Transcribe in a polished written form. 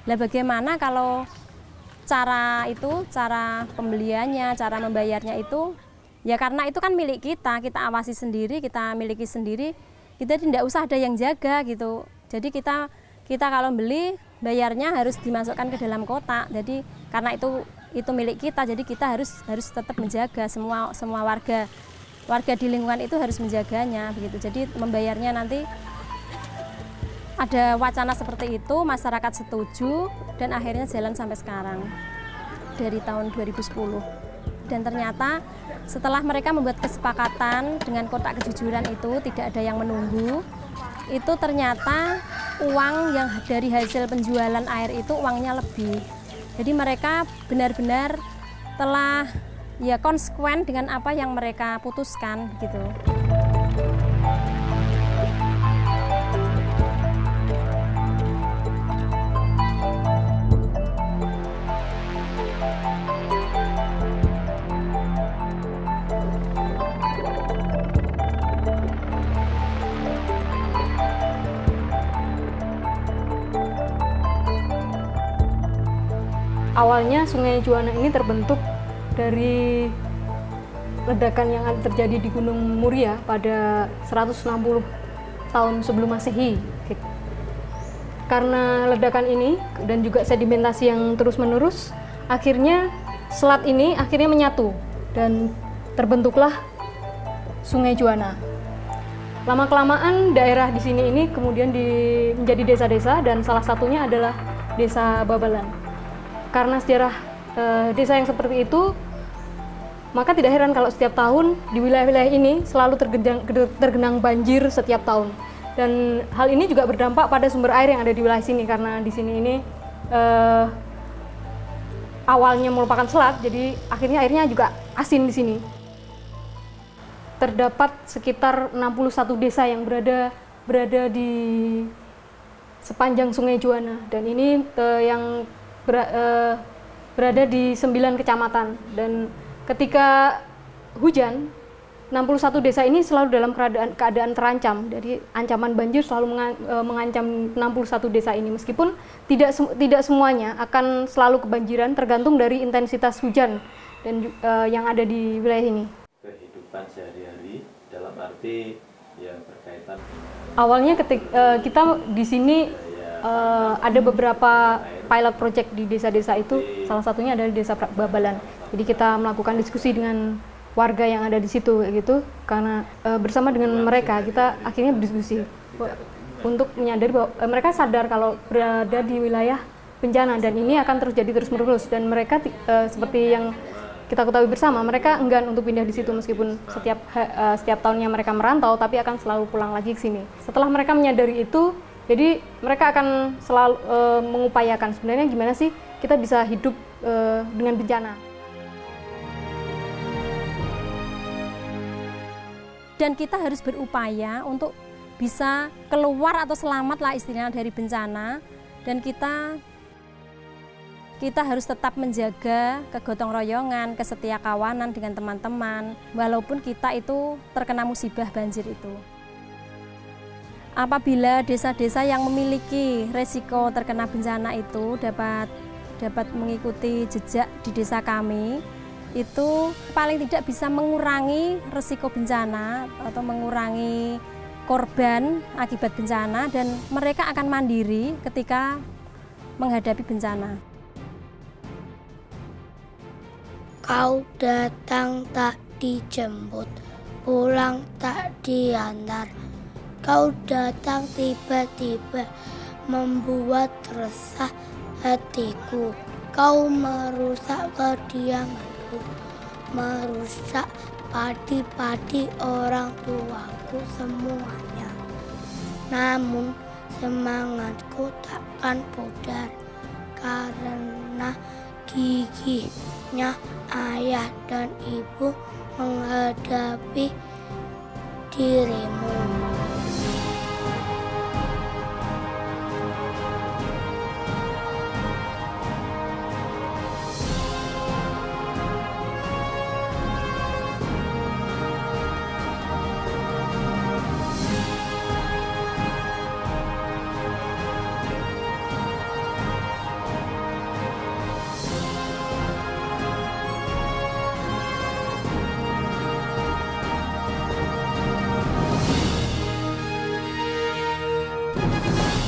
Lah bagaimana kalau cara pembeliannya, cara membayarnya itu, ya karena itu kan milik kita awasi sendiri, kita miliki sendiri, kita tidak usah ada yang jaga gitu. Jadi kita kalau beli, bayarnya harus dimasukkan ke dalam kotak. Jadi karena itu milik kita, jadi kita harus tetap menjaga, semua warga di lingkungan itu harus menjaganya begitu. Jadi membayarnya nanti ada wacana seperti itu, masyarakat setuju dan akhirnya jalan sampai sekarang dari tahun 2010. Dan ternyata setelah mereka membuat kesepakatan dengan kotak kejujuran itu, tidak ada yang menunggu, itu ternyata uang yang dari hasil penjualan air itu uangnya lebih. Jadi mereka benar-benar telah ya konsekuen dengan apa yang mereka putuskan gitu. Awalnya Sungai Juwana ini terbentuk dari ledakan yang terjadi di Gunung Muria pada 160 tahun sebelum Masehi. Karena ledakan ini dan juga sedimentasi yang terus-menerus, akhirnya selat ini akhirnya menyatu dan terbentuklah Sungai Juwana. Lama-kelamaan daerah di sini ini kemudian menjadi desa-desa dan salah satunya adalah Desa Babalan. Karena sejarah desa yang seperti itu, maka tidak heran kalau setiap tahun di wilayah-wilayah ini selalu tergenang banjir setiap tahun. Dan hal ini juga berdampak pada sumber air yang ada di wilayah sini, karena di sini ini awalnya merupakan selat, jadi akhirnya airnya juga asin di sini. Terdapat sekitar 61 desa yang berada di sepanjang Sungai Juwana, dan ini yang berada di 9 kecamatan. Dan ketika hujan, 61 desa ini selalu dalam keadaan terancam. Jadi ancaman banjir selalu mengancam 61 desa ini, meskipun tidak semuanya akan selalu kebanjiran, tergantung dari intensitas hujan dan yang ada di wilayah ini. Kehidupan sehari-hari dalam arti yang berkaitan. Awalnya kita di sini ada beberapa pilot project di desa-desa itu, salah satunya adalah Desa Babalan. Jadi kita melakukan diskusi dengan warga yang ada di situ gitu, karena bersama dengan mereka kita akhirnya berdiskusi untuk menyadari bahwa mereka sadar kalau berada di wilayah bencana dan ini akan terjadi terus-menerus, dan mereka seperti yang kita ketahui bersama, mereka enggan untuk pindah di situ meskipun setiap tahunnya mereka merantau, tapi akan selalu pulang lagi ke sini. Setelah mereka menyadari itu, jadi mereka akan selalu mengupayakan sebenarnya gimana sih kita bisa hidup dengan bencana. Dan kita harus berupaya untuk bisa keluar atau selamat lah istilahnya dari bencana, dan kita harus tetap menjaga kegotong royongan, kesetia kawanan dengan teman-teman, walaupun kita itu terkena musibah banjir itu. Apabila desa-desa yang memiliki resiko terkena bencana itu dapat mengikuti jejak di desa kami, itu paling tidak bisa mengurangi resiko bencana atau mengurangi korban akibat bencana, dan mereka akan mandiri ketika menghadapi bencana. Kau datang tak dijemput, pulang tak diantar. Kau datang tiba-tiba, membuat resah hatiku. Kau merusak kediamanku, merusak padi-padi orang tuaku semuanya. Namun semangatku takkan pudar, karena gigihnya ayah dan ibu menghadapi dirimu. kasih.